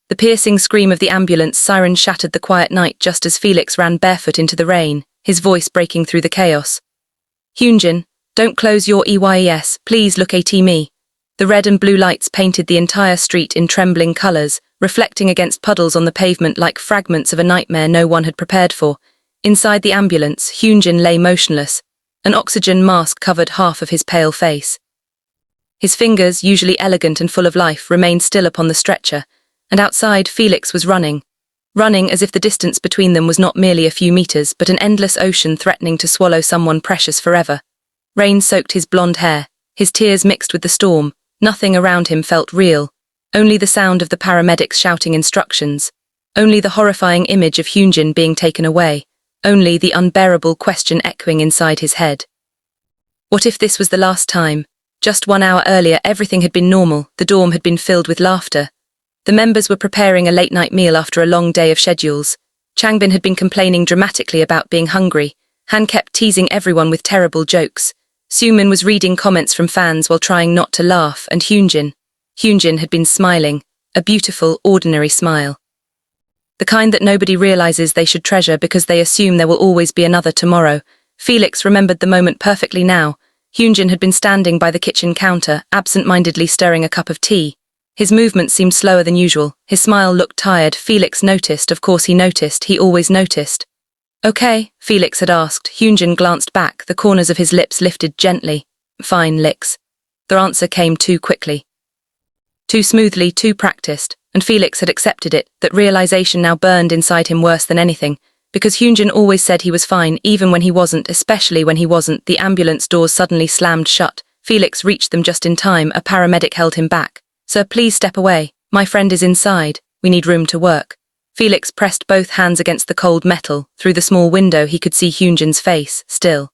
The piercing scream of the ambulance siren shattered the quiet night just as Felix ran barefoot into the rain, his voice breaking through the chaos. Hyunjin, don't close your EYES, please look at me. The red and blue lights painted the entire street in trembling colours, reflecting against puddles on the pavement like fragments of a nightmare no one had prepared for. Inside the ambulance, Hyunjin lay motionless. An oxygen mask covered half of his pale face. His fingers, usually elegant and full of life, remained still upon the stretcher, and outside Felix was running as if the distance between them was not merely a few meters but an endless ocean threatening to swallow someone precious forever. Rain soaked his blonde hair, his tears mixed with the storm. Nothing around him felt real, only the sound of the paramedics shouting instructions, only the horrifying image of Hyunjin being taken away, only the unbearable question echoing inside his head. What if this was the last time? Just 1 hour earlier everything had been normal, the dorm had been filled with laughter. The members were preparing a late-night meal after a long day of schedules. Changbin had been complaining dramatically about being hungry. Han kept teasing everyone with terrible jokes. Sumin was reading comments from fans while trying not to laugh, and Hyunjin had been smiling, a beautiful, ordinary smile. The kind that nobody realizes they should treasure because they assume there will always be another tomorrow. Felix remembered the moment perfectly now. Hyunjin had been standing by the kitchen counter, absent-mindedly stirring a cup of tea. His movements seemed slower than usual. His smile looked tired. Felix noticed, of course he noticed, he always noticed. Okay, Felix had asked. Hyunjin glanced back, the corners of his lips lifted gently. Fine, Lix. Their answer came too quickly. Too smoothly, too practiced, and Felix had accepted it, that realization now burned inside him worse than anything. Because Hyunjin always said he was fine, even when he wasn't, especially when he wasn't. The ambulance doors suddenly slammed shut. Felix reached them just in time. A paramedic held him back. Sir, please step away. My friend is inside. We need room to work. Felix pressed both hands against the cold metal. Through the small window he could see Hyunjin's face, still.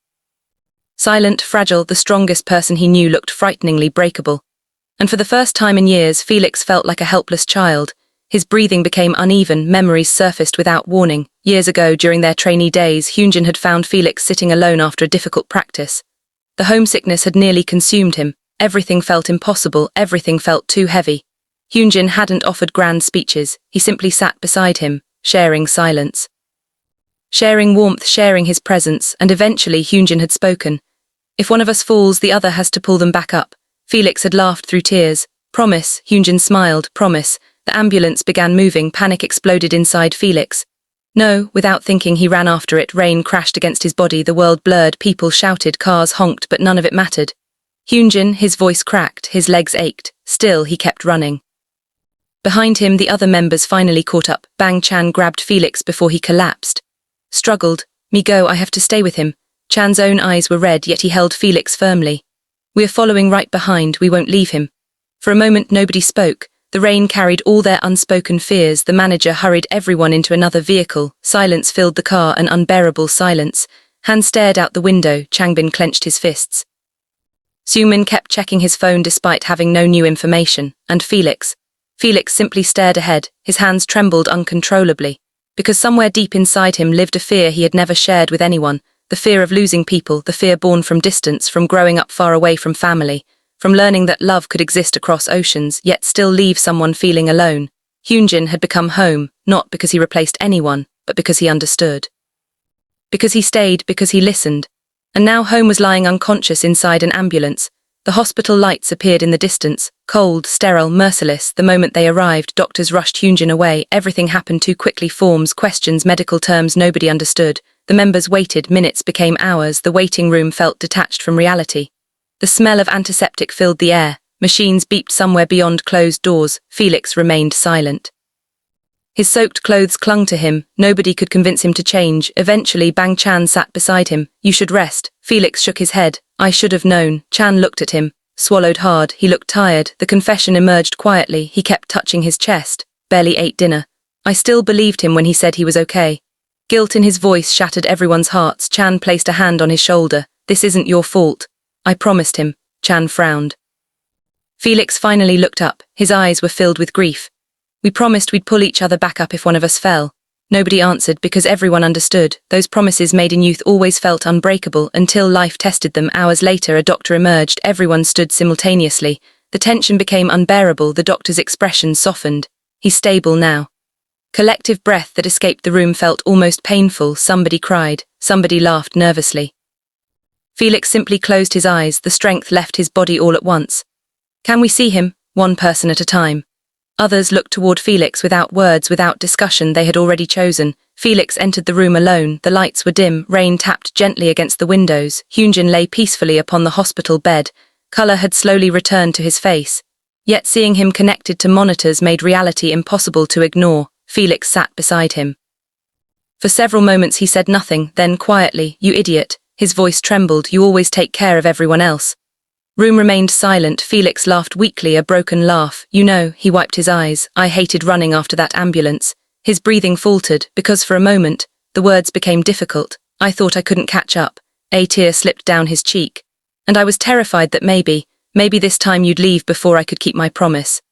Silent, fragile, the strongest person he knew looked frighteningly breakable. And for the first time in years, Felix felt like a helpless child. His breathing became uneven, memories surfaced without warning. Years ago, during their trainee days, Hyunjin had found Felix sitting alone after a difficult practice. The homesickness had nearly consumed him. Everything felt impossible, everything felt too heavy. Hyunjin hadn't offered grand speeches, he simply sat beside him, sharing silence. Sharing warmth, sharing his presence, and eventually Hyunjin had spoken. If one of us falls, the other has to pull them back up. Felix had laughed through tears. Promise, Hyunjin smiled, promise. The ambulance began moving, panic exploded inside Felix. No, without thinking he ran after it. Rain crashed against his body, the world blurred, people shouted, cars honked, but none of it mattered. Hyunjin, his voice cracked, his legs ached. Still, he kept running. Behind him, the other members finally caught up. Bang Chan grabbed Felix before he collapsed. Struggled. Me go, I have to stay with him. Chan's own eyes were red, yet he held Felix firmly. We are following right behind, we won't leave him. For a moment nobody spoke. The rain carried all their unspoken fears. The manager hurried everyone into another vehicle. Silence filled the car, an unbearable silence. Han stared out the window. Changbin clenched his fists. Sumin kept checking his phone despite having no new information. And Felix simply stared ahead. His hands trembled uncontrollably. Because somewhere deep inside him lived a fear he had never shared with anyone. The fear of losing people, the fear born from distance, from growing up far away from family, from learning that love could exist across oceans, yet still leave someone feeling alone. Hyunjin had become home, not because he replaced anyone, but because he understood. Because he stayed, because he listened. And now home was lying unconscious inside an ambulance. The hospital lights appeared in the distance, cold, sterile, merciless. The moment they arrived, doctors rushed Hyunjin away. Everything happened too quickly. Forms, questions, medical terms nobody understood. The members waited, minutes became hours. The waiting room felt detached from reality. The smell of antiseptic filled the air. Machines beeped somewhere beyond closed doors. Felix remained silent. His soaked clothes clung to him. Nobody could convince him to change. Eventually, Bang Chan sat beside him. You should rest. Felix shook his head. I should have known. Chan looked at him, swallowed hard. He looked tired. The confession emerged quietly. He kept touching his chest. Barely ate dinner. I still believed him when he said he was okay. Guilt in his voice shattered everyone's hearts. Chan placed a hand on his shoulder. This isn't your fault. I promised him. Chan frowned. Felix finally looked up. His eyes were filled with grief. We promised we'd pull each other back up if one of us fell. Nobody answered because everyone understood. Those promises made in youth always felt unbreakable until life tested them. Hours later, a doctor emerged. Everyone stood simultaneously. The tension became unbearable. The doctor's expression softened. He's stable now. Collective breath that escaped the room felt almost painful. Somebody cried, somebody laughed nervously. Felix simply closed his eyes, the strength left his body all at once. Can we see him? One person at a time. Others looked toward Felix without words, without discussion. They had already chosen. Felix entered the room alone. The lights were dim, rain tapped gently against the windows. Hyunjin lay peacefully upon the hospital bed. Color had slowly returned to his face. Yet seeing him connected to monitors made reality impossible to ignore. Felix sat beside him. For several moments he said nothing, then quietly, "You idiot." His voice trembled. "You always take care of everyone else." Room remained silent. Felix laughed weakly, a broken laugh. "You know," he wiped his eyes, "I hated running after that ambulance." His breathing faltered, because for a moment, the words became difficult. "I thought I couldn't catch up." A tear slipped down his cheek. "And I was terrified that maybe this time you'd leave before I could keep my promise."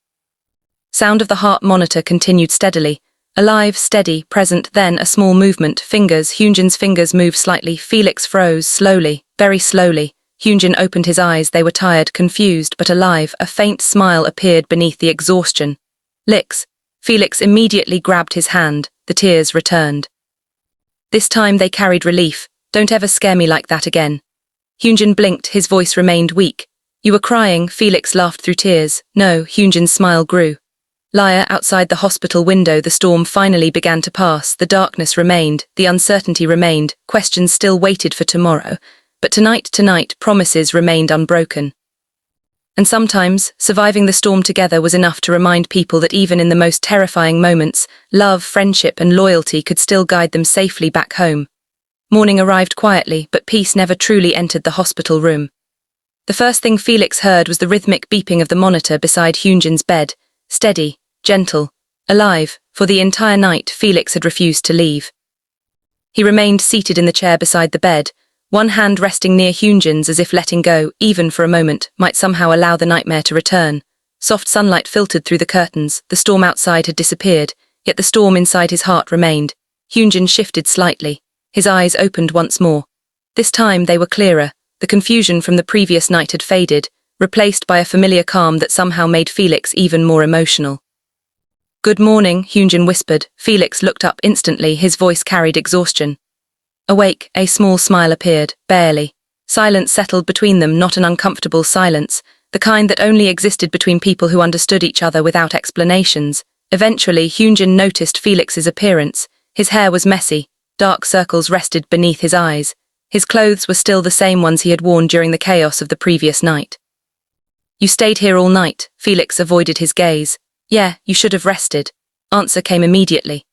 Sound of the heart monitor continued steadily. Alive, steady, present, then a small movement. Fingers. Hyunjin's fingers moved slightly. Felix froze, slowly, very slowly. Hyunjin opened his eyes. They were tired, confused, but alive. A faint smile appeared beneath the exhaustion. "Licks." Felix immediately grabbed his hand. The tears returned. This time they carried relief. "Don't ever scare me like that again." Hyunjin blinked. His voice remained weak. "You were crying." Felix laughed through tears. "No." Hyunjin's smile grew. Liar. Outside the hospital window, the storm finally began to pass. The darkness remained, the uncertainty remained, questions still waited for tomorrow. But tonight, promises remained unbroken. And sometimes, surviving the storm together was enough to remind people that even in the most terrifying moments, love, friendship, and loyalty could still guide them safely back home. Morning arrived quietly, but peace never truly entered the hospital room. The first thing Felix heard was the rhythmic beeping of the monitor beside Hyunjin's bed. Steady, gentle, alive. For the entire night, Felix had refused to leave. He remained seated in the chair beside the bed, one hand resting near Hyunjin's as if letting go, even for a moment, might somehow allow the nightmare to return. Soft sunlight filtered through the curtains. The storm outside had disappeared, yet the storm inside his heart remained. Hyunjin shifted slightly. His eyes opened once more. This time they were clearer. The confusion from the previous night had faded, replaced by a familiar calm that somehow made Felix even more emotional. "Good morning," Hyunjin whispered. Felix looked up instantly. His voice carried exhaustion. Awake, a small smile appeared, barely. Silence settled between them, not an uncomfortable silence, the kind that only existed between people who understood each other without explanations. Eventually, Hyunjin noticed Felix's appearance. His hair was messy, dark circles rested beneath his eyes. His clothes were still the same ones he had worn during the chaos of the previous night. "You stayed here all night." Felix avoided his gaze. "Yeah, you should have rested." Answer came immediately.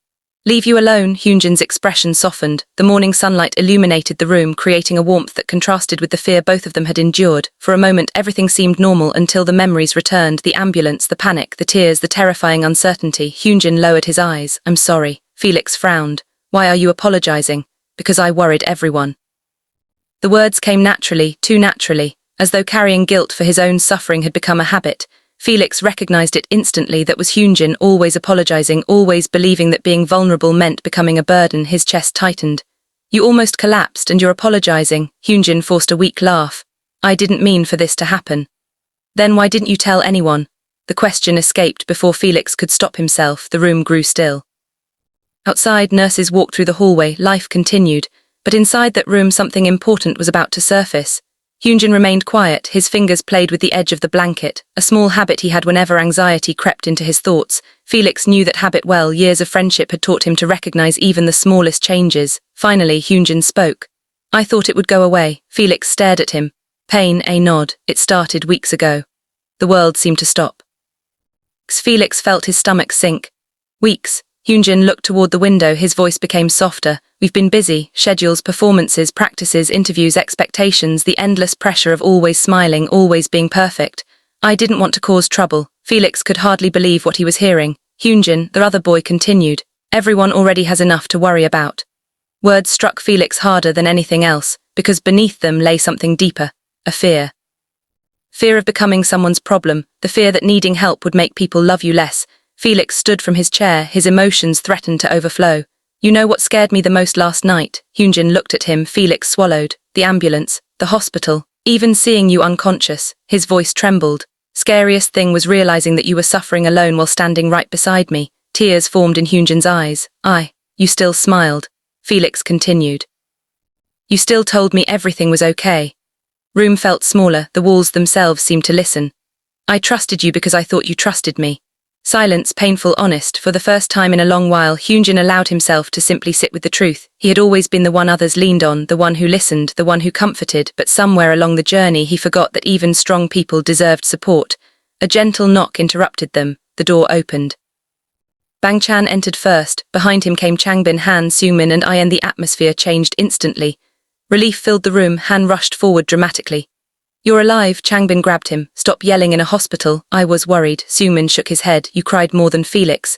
"Leave you alone." Hyunjin's expression softened. The morning sunlight illuminated the room, creating a warmth that contrasted with the fear both of them had endured. For a moment, everything seemed normal until the memories returned, the ambulance, the panic, the tears, the terrifying uncertainty. Hyunjin lowered his eyes. "I'm sorry." Felix frowned. "Why are you apologizing?" "Because I worried everyone." The words came naturally, too naturally, as though carrying guilt for his own suffering had become a habit. Felix recognized it instantly. That was Hyunjin, always apologizing, always believing that being vulnerable meant becoming a burden. His chest tightened. "You almost collapsed and you're apologizing." Hyunjin forced a weak laugh. "I didn't mean for this to happen." "Then why didn't you tell anyone?" The question escaped before Felix could stop himself. The room grew still. Outside, nurses walked through the hallway. Life continued. But inside that room, something important was about to surface. Hyunjin remained quiet. His fingers played with the edge of the blanket, a small habit he had whenever anxiety crept into his thoughts. Felix knew that habit well. Years of friendship had taught him to recognize even the smallest changes. Finally, Hyunjin spoke. "I thought it would go away." Felix stared at him. Pain, a nod. "It started weeks ago." The world seemed to stop. Felix felt his stomach sink. "Weeks." Hyunjin looked toward the window. His voice became softer. "We've been busy. Schedules, performances, practices, interviews, expectations, the endless pressure of always smiling, always being perfect. I didn't want to cause trouble." Felix could hardly believe what he was hearing. "Hyunjin," the other boy continued, "everyone already has enough to worry about." Words struck Felix harder than anything else, because beneath them lay something deeper, a fear. Fear of becoming someone's problem, the fear that needing help would make people love you less. Felix stood from his chair, his emotions threatened to overflow. "You know what scared me the most last night?" Hyunjin looked at him. Felix swallowed. "The ambulance, the hospital, even seeing you unconscious." His voice trembled. Scariest thing was realizing that you were suffering alone while standing right beside me. Tears formed in Hyunjin's eyes. You still smiled. Felix continued. You still told me everything was okay. Room felt smaller, the walls themselves seemed to listen. I trusted you because I thought you trusted me. Silence, painful, honest. For the first time in a long while, Hyunjin allowed himself to simply sit with the truth. He had always been the one others leaned on, the one who listened, the one who comforted, but somewhere along the journey he forgot that even strong people deserved support. A gentle knock interrupted them. The door opened. Bang Chan entered first. Behind him came Changbin, Han, Sumin and I, and the atmosphere changed instantly. Relief filled the room. Han rushed forward dramatically. You're alive, Changbin grabbed him. Stop yelling in a hospital. I was worried. Sumin shook his head. You cried more than Felix.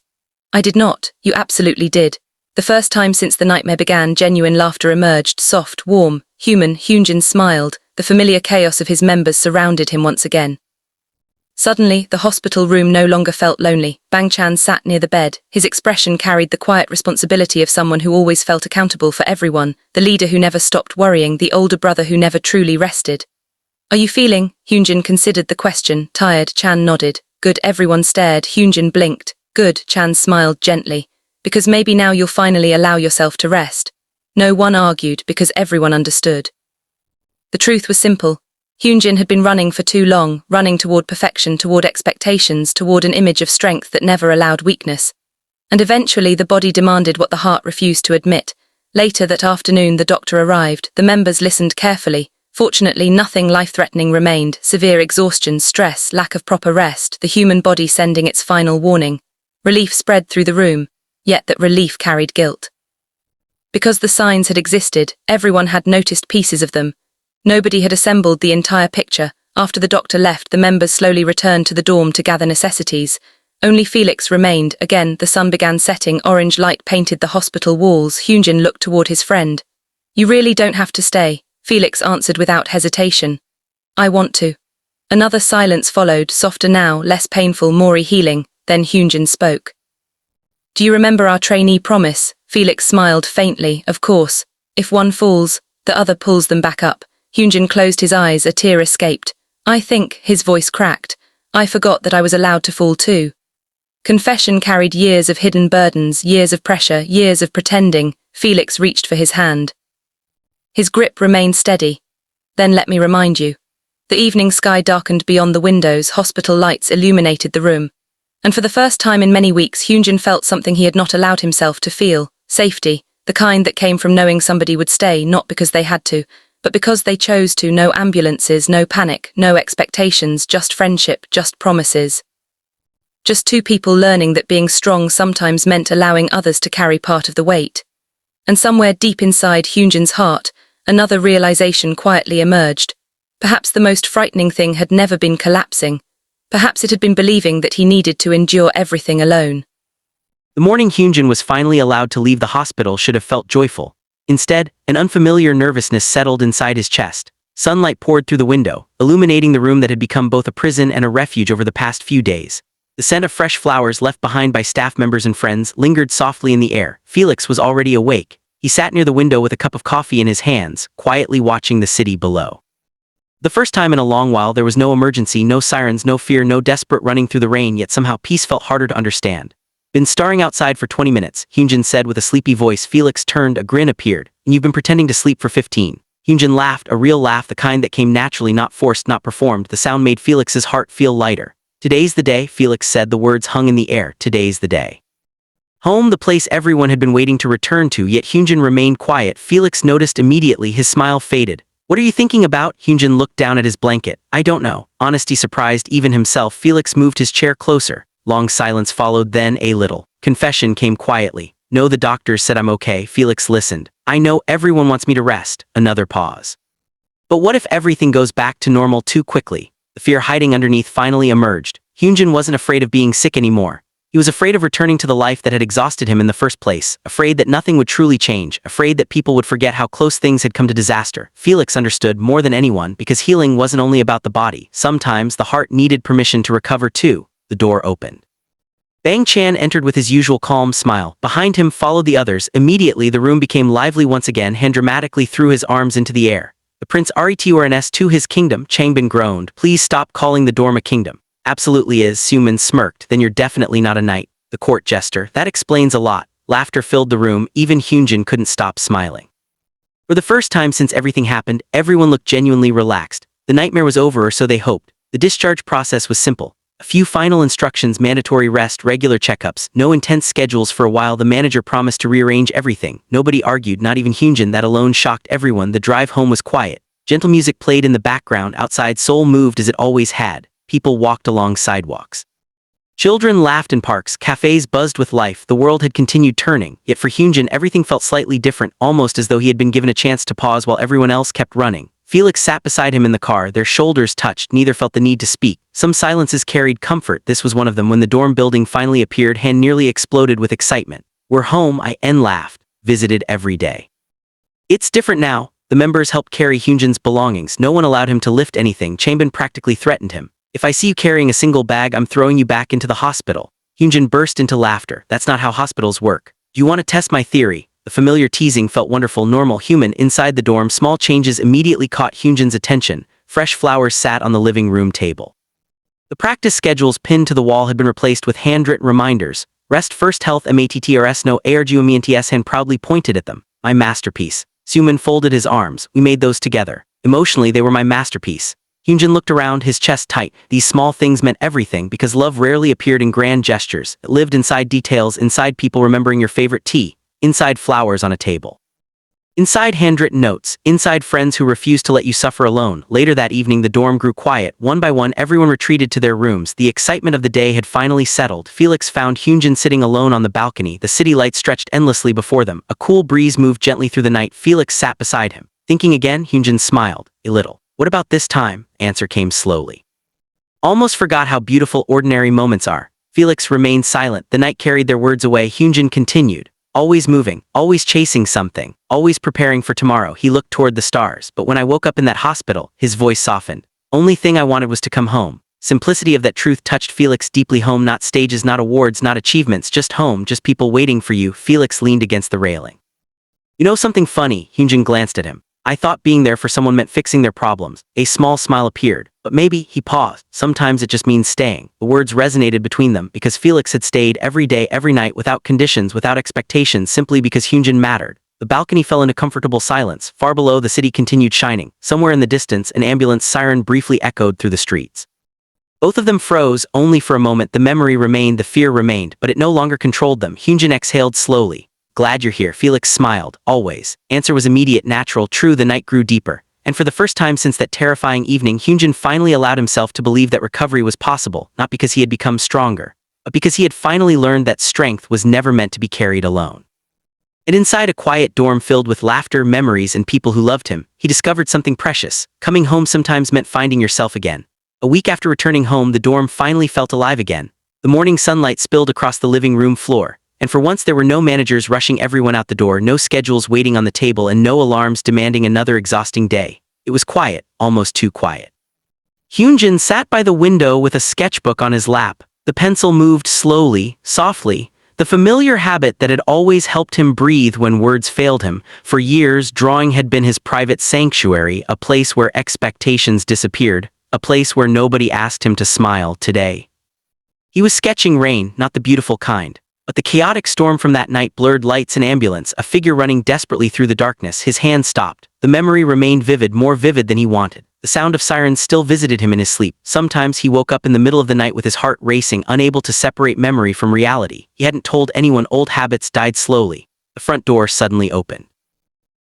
I did not. You absolutely did. The first time since the nightmare began, genuine laughter emerged, soft, warm, human. Hyunjin smiled. The familiar chaos of his members surrounded him once again. Suddenly, the hospital room no longer felt lonely. Bang Chan sat near the bed. His expression carried the quiet responsibility of someone who always felt accountable for everyone, the leader who never stopped worrying, the older brother who never truly rested. Are you feeling? Hyunjin considered the question. Tired, Chan nodded. Good, everyone stared. Hyunjin blinked. Good, Chan smiled gently. Because maybe now you'll finally allow yourself to rest. No one argued, because everyone understood. The truth was simple. Hyunjin had been running for too long, running toward perfection, toward expectations, toward an image of strength that never allowed weakness. And eventually the body demanded what the heart refused to admit. Later that afternoon the doctor arrived. The members listened carefully. Fortunately, nothing life-threatening remained. Severe exhaustion, stress, lack of proper rest, the human body sending its final warning. Relief spread through the room, yet that relief carried guilt. Because the signs had existed, everyone had noticed pieces of them. Nobody had assembled the entire picture. After the doctor left, the members slowly returned to the dorm to gather necessities. Only Felix remained. Again, the sun began setting. Orange light painted the hospital walls. Hyunjin looked toward his friend. You really don't have to stay, Felix answered without hesitation. I want to. Another silence followed, softer now, less painful, more healing. Then Hyunjin spoke. Do you remember our trainee promise? Felix smiled faintly. Of course. If one falls, the other pulls them back up. Hyunjin closed his eyes, a tear escaped. I think, his voice cracked. I forgot that I was allowed to fall too. Confession carried years of hidden burdens, years of pressure, years of pretending. Felix reached for his hand. His grip remained steady. Then let me remind you. The evening sky darkened beyond the windows, hospital lights illuminated the room. And for the first time in many weeks, Hyunjin felt something he had not allowed himself to feel. Safety, the kind that came from knowing somebody would stay, not because they had to, but because they chose to. No ambulances, no panic, no expectations, just friendship, just promises. Just two people learning that being strong sometimes meant allowing others to carry part of the weight. And somewhere deep inside Hyunjin's heart, another realization quietly emerged. Perhaps the most frightening thing had never been collapsing. Perhaps it had been believing that he needed to endure everything alone. The morning Hyunjin was finally allowed to leave the hospital should have felt joyful. Instead, an unfamiliar nervousness settled inside his chest. Sunlight poured through the window, illuminating the room that had become both a prison and a refuge over the past few days. The scent of fresh flowers left behind by staff members and friends lingered softly in the air. Felix was already awake. He sat near the window with a cup of coffee in his hands, quietly watching the city below. The first time in a long while there was no emergency, no sirens, no fear, no desperate running through the rain, yet somehow peace felt harder to understand. Been staring outside for 20 minutes, Hyunjin said with a sleepy voice. Felix turned, a grin appeared. And you've been pretending to sleep for 15. Hyunjin laughed, a real laugh, the kind that came naturally, not forced, not performed. The sound made Felix's heart feel lighter. Today's the day, Felix said, the words hung in the air. Today's the day. Home, the place everyone had been waiting to return to, yet Hyunjin remained quiet. Felix noticed immediately, his smile faded. What are you thinking about? Hyunjin looked down at his blanket. I don't know. Honesty surprised even himself. Felix moved his chair closer. Long silence followed, then a little confession came quietly. No, the doctors said I'm okay. Felix listened. I know everyone wants me to rest. Another pause. But what if everything goes back to normal too quickly? The fear hiding underneath finally emerged. Hyunjin wasn't afraid of being sick anymore. He was afraid of returning to the life that had exhausted him in the first place, afraid that nothing would truly change, afraid that people would forget how close things had come to disaster. Felix understood more than anyone, because healing wasn't only about the body. Sometimes the heart needed permission to recover too. The door opened. Bang Chan entered with his usual calm smile. Behind him followed the others. Immediately the room became lively once again. Han dramatically threw his arms into the air. The prince returns to his kingdom. Changbin groaned. Please stop calling the dorm a kingdom. Absolutely is, Suman smirked. Then you're definitely not a knight. The court jester. That explains a lot. Laughter filled the room, even Hyunjin couldn't stop smiling. For the first time since everything happened, everyone looked genuinely relaxed. The nightmare was over, or so they hoped. The discharge process was simple. A few final instructions, mandatory rest, regular checkups, no intense schedules for a while. The manager promised to rearrange everything. Nobody argued, not even Hyunjin. That alone shocked everyone. The drive home was quiet. Gentle music played in the background. Outside, Seoul moved as it always had. People walked along sidewalks. Children laughed in parks, cafes buzzed with life. The world had continued turning, yet for Hyunjin everything felt slightly different, almost as though he had been given a chance to pause while everyone else kept running. Felix sat beside him in the car, their shoulders touched, neither felt the need to speak. Some silences carried comfort, this was one of them. When the dorm building finally appeared, Han nearly exploded with excitement. We're home, I laughed. Visited every day. It's different now. The members helped carry Hyunjin's belongings. No one allowed him to lift anything. Changbin practically threatened him. If I see you carrying a single bag, I'm throwing you back into the hospital. Hyunjin burst into laughter. That's not how hospitals work. Do you want to test my theory? The familiar teasing felt wonderful, normal, human. Inside the dorm, small changes immediately caught Hyunjin's attention. Fresh flowers sat on the living room table. The practice schedules pinned to the wall had been replaced with handwritten reminders. Rest first, health, MATTRS, no ARGUMENTS. Han proudly pointed at them. My masterpiece. Suman folded his arms. We made those together. Emotionally, they were my masterpiece. Hyunjin looked around, his chest tight. These small things meant everything, because love rarely appeared in grand gestures. It lived inside details, inside people remembering your favorite tea, inside flowers on a table, inside handwritten notes, inside friends who refused to let you suffer alone. Later that evening, the dorm grew quiet. One by one, everyone retreated to their rooms. The excitement of the day had finally settled. Felix found Hyunjin sitting alone on the balcony. The city lights stretched endlessly before them. A cool breeze moved gently through the night. Felix sat beside him. Thinking again, Hyunjin smiled. A little. What about this time? Answer came slowly. Almost forgot how beautiful ordinary moments are. Felix remained silent. The night carried their words away. Hyunjin continued. Always moving, always chasing something, always preparing for tomorrow. He looked toward the stars. But when I woke up in that hospital, his voice softened. Only thing I wanted was to come home. Simplicity of that truth touched Felix deeply. Home, not stages, not awards, not achievements, just home, just people waiting for you. Felix leaned against the railing. You know something funny? Hyunjin glanced at him. I thought being there for someone meant fixing their problems. A small smile appeared. But maybe, he paused. Sometimes it just means staying. The words resonated between them because Felix had stayed every day, every night, without conditions, without expectations, simply because Hyunjin mattered. The balcony fell into comfortable silence. Far below, the city continued shining. Somewhere in the distance, an ambulance siren briefly echoed through the streets. Both of them froze, only for a moment. The memory remained, the fear remained, but it no longer controlled them. Hyunjin exhaled slowly. Glad you're here. Felix smiled. Always. Answer was immediate, natural, true. The night grew deeper. And for the first time since that terrifying evening, Hyunjin finally allowed himself to believe that recovery was possible, not because he had become stronger, but because he had finally learned that strength was never meant to be carried alone. And inside a quiet dorm filled with laughter, memories, and people who loved him, he discovered something precious. Coming home sometimes meant finding yourself again. A week after returning home, the dorm finally felt alive again. The morning sunlight spilled across the living room floor. And for once there were no managers rushing everyone out the door, no schedules waiting on the table, and no alarms demanding another exhausting day. It was quiet, almost too quiet. Hyunjin sat by the window with a sketchbook on his lap. The pencil moved slowly, softly, the familiar habit that had always helped him breathe when words failed him. For years, drawing had been his private sanctuary, a place where expectations disappeared, a place where nobody asked him to smile. Today, he was sketching rain, not the beautiful kind. But the chaotic storm from that night, blurred lights, and ambulance, a figure running desperately through the darkness. His hand stopped. The memory remained vivid, more vivid than he wanted. The sound of sirens still visited him in his sleep. Sometimes he woke up in the middle of the night with his heart racing, unable to separate memory from reality. He hadn't told anyone. Old habits died slowly. The front door suddenly opened.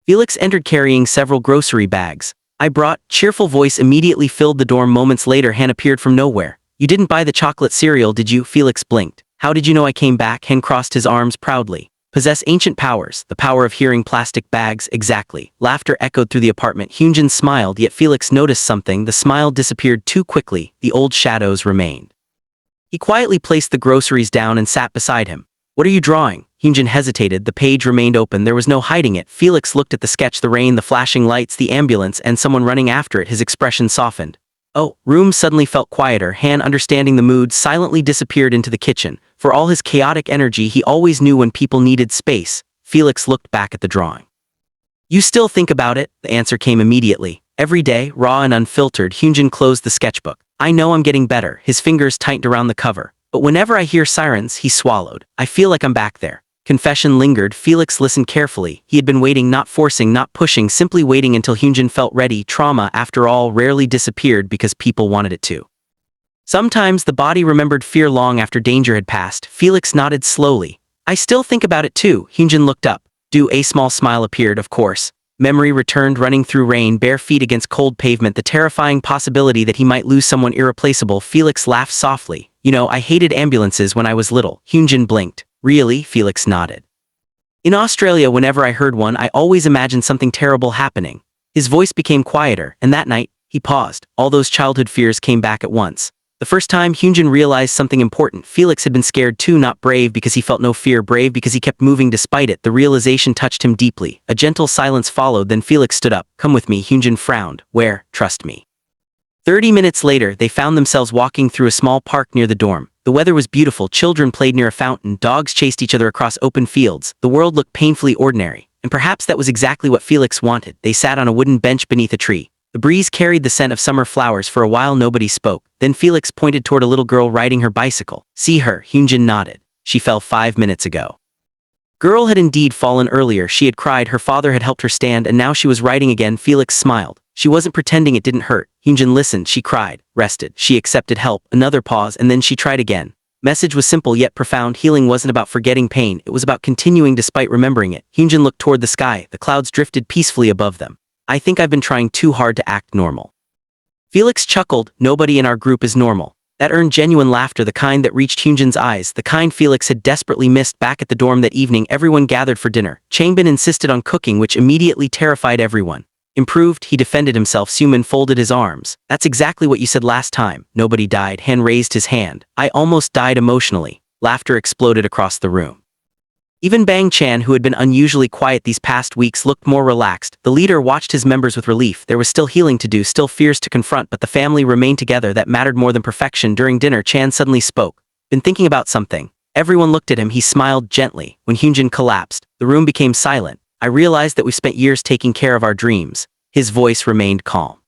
Felix entered carrying several grocery bags. I brought. Cheerful voice immediately filled the dorm. Moments later, Han appeared from nowhere. You didn't buy the chocolate cereal, did you? Felix blinked. How did you know I came back? Han crossed his arms proudly. Possess ancient powers, the power of hearing plastic bags, exactly. Laughter echoed through the apartment. Hyunjin smiled, yet Felix noticed something. The smile disappeared too quickly. The old shadows remained. He quietly placed the groceries down and sat beside him. What are you drawing? Hyunjin hesitated. The page remained open. There was no hiding it. Felix looked at the sketch, the rain, the flashing lights, the ambulance, and someone running after it. His expression softened. Oh, room suddenly felt quieter. Han, understanding the mood, silently disappeared into the kitchen. For all his chaotic energy, he always knew when people needed space. Felix looked back at the drawing. You still think about it? The answer came immediately. Every day, raw and unfiltered. Hyunjin closed the sketchbook. I know I'm getting better. His fingers tightened around the cover. But whenever I hear sirens, he swallowed. I feel like I'm back there. Confession lingered. Felix listened carefully. He had been waiting, not forcing, not pushing, simply waiting until Hyunjin felt ready. Trauma, after all, rarely disappeared because people wanted it to. Sometimes the body remembered fear long after danger had passed. Felix nodded slowly. I still think about it too. Hyunjin looked up. A small smile appeared, of course. Memory returned, running through rain, bare feet against cold pavement, the terrifying possibility that he might lose someone irreplaceable. Felix laughed softly. I hated ambulances when I was little. Hyunjin blinked. Really? Felix nodded. In Australia, whenever I heard one, I always imagined something terrible happening. His voice became quieter, and that night, he paused. All those childhood fears came back at once. The first time Hyunjin realized something important. Felix had been scared too, not brave because he felt no fear, brave because he kept moving despite it. The realization touched him deeply. A gentle silence followed, then Felix stood up. Come with me. Hyunjin frowned. Where? Trust me. 30 minutes later, they found themselves walking through a small park near the dorm. The weather was beautiful, children played near a fountain, dogs chased each other across open fields. The world looked painfully ordinary, and perhaps that was exactly what Felix wanted. They sat on a wooden bench beneath a tree. The breeze carried the scent of summer flowers. For a while nobody spoke. Then Felix pointed toward a little girl riding her bicycle. See her? Hyunjin nodded. She fell 5 minutes ago. Girl had indeed fallen earlier. She had cried, her father had helped her stand, and now she was riding again. Felix smiled. She wasn't pretending it didn't hurt. Hyunjin listened. She cried, rested. She accepted help. Another pause, and then she tried again. Message was simple yet profound. Healing wasn't about forgetting pain. It was about continuing despite remembering it. Hyunjin looked toward the sky. The clouds drifted peacefully above them. I think I've been trying too hard to act normal. Felix chuckled. Nobody in our group is normal. That earned genuine laughter, the kind that reached Hyunjin's eyes, the kind Felix had desperately missed. Back at the dorm that evening, everyone gathered for dinner. Changbin insisted on cooking, which immediately terrified everyone. Improved, he defended himself. Suman folded his arms. That's exactly what you said last time. Nobody died. Han raised his hand. I almost died emotionally. Laughter exploded across the room. Even Bang Chan, who had been unusually quiet these past weeks, looked more relaxed. The leader watched his members with relief. There was still healing to do, still fears to confront, but the family remained together. That mattered more than perfection. During dinner, Chan suddenly spoke. Been thinking about something. Everyone looked at him. He smiled gently. When Hyunjin collapsed, the room became silent. I realized that we spent years taking care of our dreams. His voice remained calm.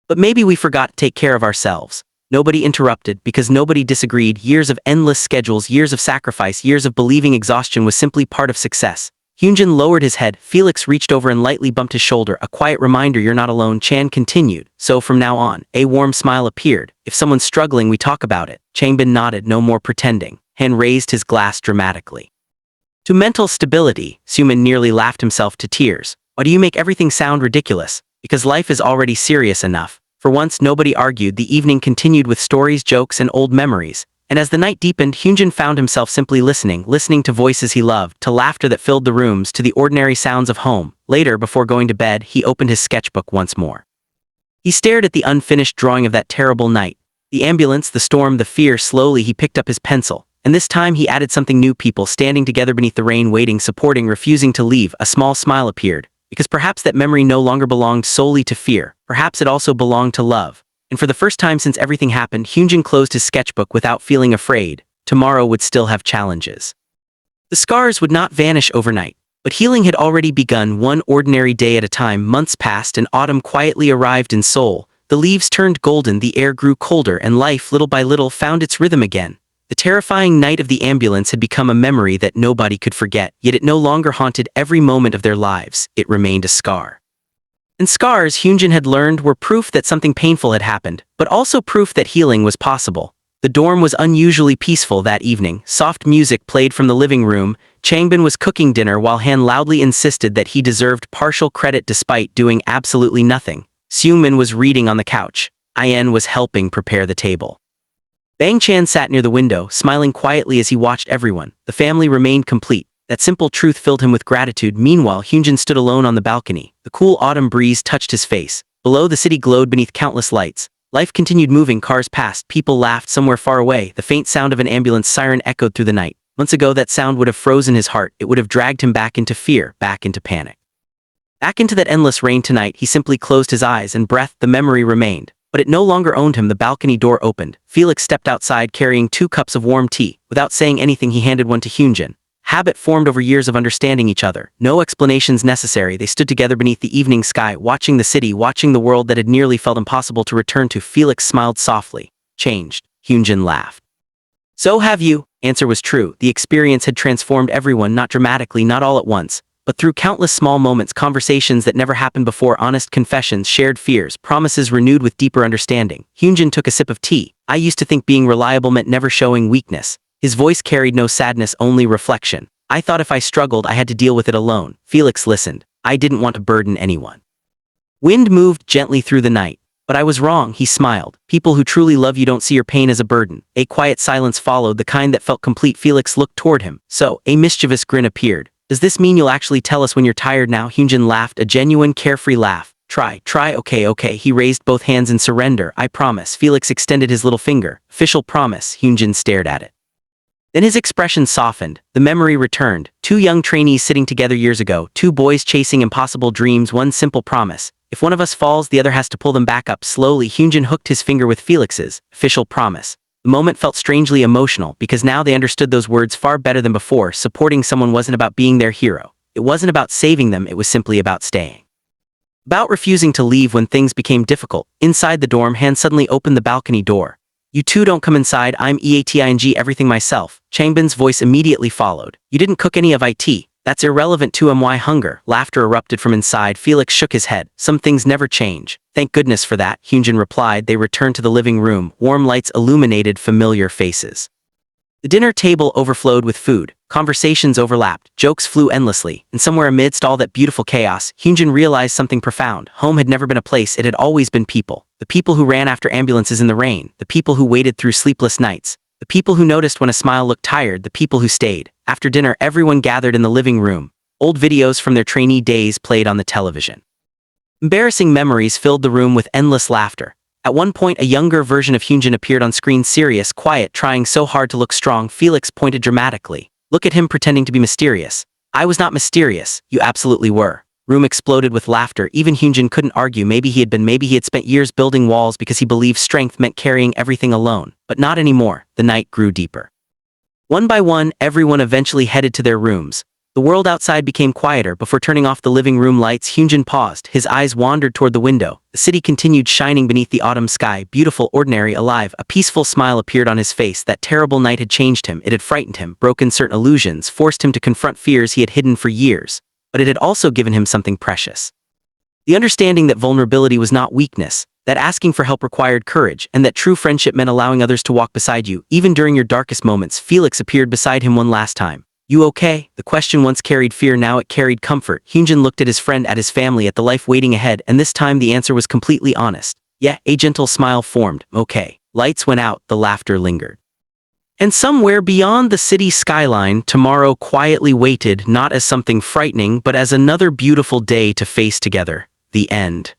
But maybe we forgot to take care of ourselves. Nobody interrupted because nobody disagreed. Years of endless schedules, years of sacrifice, years of believing exhaustion was simply part of success. Hyunjin lowered his head. Felix reached over and lightly bumped his shoulder. A quiet reminder, you're not alone. Chan continued. So from now on, a warm smile appeared. If someone's struggling, we talk about it. Changbin nodded. No more pretending. Han raised his glass dramatically. To mental stability, Suman nearly laughed himself to tears. Why do you make everything sound ridiculous? Because life is already serious enough. For once, nobody argued. The evening continued with stories, jokes, and old memories. And as the night deepened, Hyunjin found himself simply listening to voices he loved, to laughter that filled the rooms, to the ordinary sounds of home. Later, before going to bed, he opened his sketchbook once more. He stared at the unfinished drawing of that terrible night. The ambulance, the storm, the fear. Slowly, he picked up his pencil. And this time he added something new. People standing together beneath the rain, waiting, supporting, refusing to leave. A small smile appeared. Because perhaps that memory no longer belonged solely to fear. Perhaps it also belonged to love. And for the first time since everything happened, Hyunjin closed his sketchbook without feeling afraid. Tomorrow would still have challenges. The scars would not vanish overnight. But healing had already begun, one ordinary day at a time. Months passed and autumn quietly arrived in Seoul. The leaves turned golden, the air grew colder, and life, little by little, found its rhythm again. The terrifying night of the ambulance had become a memory that nobody could forget, yet it no longer haunted every moment of their lives. It remained a scar. And scars, Hyunjin had learned, were proof that something painful had happened, but also proof that healing was possible. The dorm was unusually peaceful that evening. Soft music played from the living room. Changbin was cooking dinner while Han loudly insisted that he deserved partial credit despite doing absolutely nothing. Suman was reading on the couch. In was helping prepare the table. Bang Chan sat near the window, smiling quietly as he watched everyone. The family remained complete. That simple truth filled him with gratitude. Meanwhile, Hyunjin stood alone on the balcony. The cool autumn breeze touched his face. Below, the city glowed beneath countless lights. Life continued moving, cars passed, people laughed. Somewhere far away, the faint sound of an ambulance siren echoed through the night. Months ago, that sound would have frozen his heart. It would have dragged him back into fear, back into panic. Back into that endless rain. Tonight, he simply closed his eyes and breath. The memory remained. But it no longer owned him. The balcony door opened. Felix stepped outside carrying 2 cups of warm tea. Without saying anything, he handed one to Hyunjin. Habit formed over years of understanding each other. No explanations necessary. They stood together beneath the evening sky, watching the city, watching the world that had nearly felt impossible to return to. Felix smiled softly. Changed. Hyunjin laughed. So have you. Answer was true. The experience had transformed everyone, not dramatically, not all at once, but through countless small moments, conversations that never happened before, honest confessions, shared fears, promises renewed with deeper understanding. Hyunjin took a sip of tea. I used to think being reliable meant never showing weakness. His voice carried no sadness, only reflection. I thought if I struggled, I had to deal with it alone. Felix listened. I didn't want to burden anyone. Wind moved gently through the night. But I was wrong, he smiled. People who truly love you don't see your pain as a burden. A quiet silence followed, the kind that felt complete. Felix looked toward him. So, a mischievous grin appeared. Does this mean you'll actually tell us when you're tired now? Hyunjin laughed, a genuine, carefree laugh. Try, okay. He raised both hands in surrender. I promise. Felix extended his little finger. Official promise. Hyunjin stared at it. Then his expression softened. The memory returned. 2 young trainees sitting together years ago. 2 boys chasing impossible dreams. One simple promise. If one of us falls, the other has to pull them back up. Slowly, Hyunjin hooked his finger with Felix's. Official promise. The moment felt strangely emotional, because now they understood those words far better than before. Supporting someone wasn't about being their hero. It wasn't about saving them, it was simply about staying. About refusing to leave when things became difficult. Inside the dorm, Han suddenly opened the balcony door. You two don't come inside, I'm EATING everything myself. Changbin's voice immediately followed. You didn't cook any of it. That's irrelevant to my hunger. Laughter erupted from inside. Felix shook his head. Some things never change. Thank goodness for that, Hyunjin replied. They returned to the living room. Warm lights illuminated familiar faces. The dinner table overflowed with food. Conversations overlapped. Jokes flew endlessly. And somewhere amidst all that beautiful chaos, Hyunjin realized something profound. Home had never been a place, it had always been people. The people who ran after ambulances in the rain. The people who waited through sleepless nights. The people who noticed when a smile looked tired. The people who stayed. After dinner, everyone gathered in the living room. Old videos from their trainee days played on the television. Embarrassing memories filled the room with endless laughter. At one point, a younger version of Hyunjin appeared on screen, serious, quiet, trying so hard to look strong. Felix pointed dramatically. Look at him pretending to be mysterious. I was not mysterious, you absolutely were. Room exploded with laughter. Even Hyunjin couldn't argue. Maybe he had spent years building walls because he believed strength meant carrying everything alone. But not anymore. The night grew deeper. One by one, everyone eventually headed to their rooms. The world outside became quieter. Before turning off the living room lights, Hyunjin paused. His eyes wandered toward the window. The city continued shining beneath the autumn sky, beautiful, ordinary, alive. A peaceful smile appeared on his face. That terrible night had changed him. It had frightened him, broken certain illusions, forced him to confront fears he had hidden for years. But it had also given him something precious. The understanding that vulnerability was not weakness, that asking for help required courage, and that true friendship meant allowing others to walk beside you, even during your darkest moments. Felix appeared beside him one last time. You okay? The question once carried fear, now it carried comfort. Hyunjin looked at his friend, at his family, at the life waiting ahead, and this time the answer was completely honest. Yeah, a gentle smile formed. Okay. Lights went out, the laughter lingered. And somewhere beyond the city skyline, tomorrow quietly waited, not as something frightening, but as another beautiful day to face together. The end.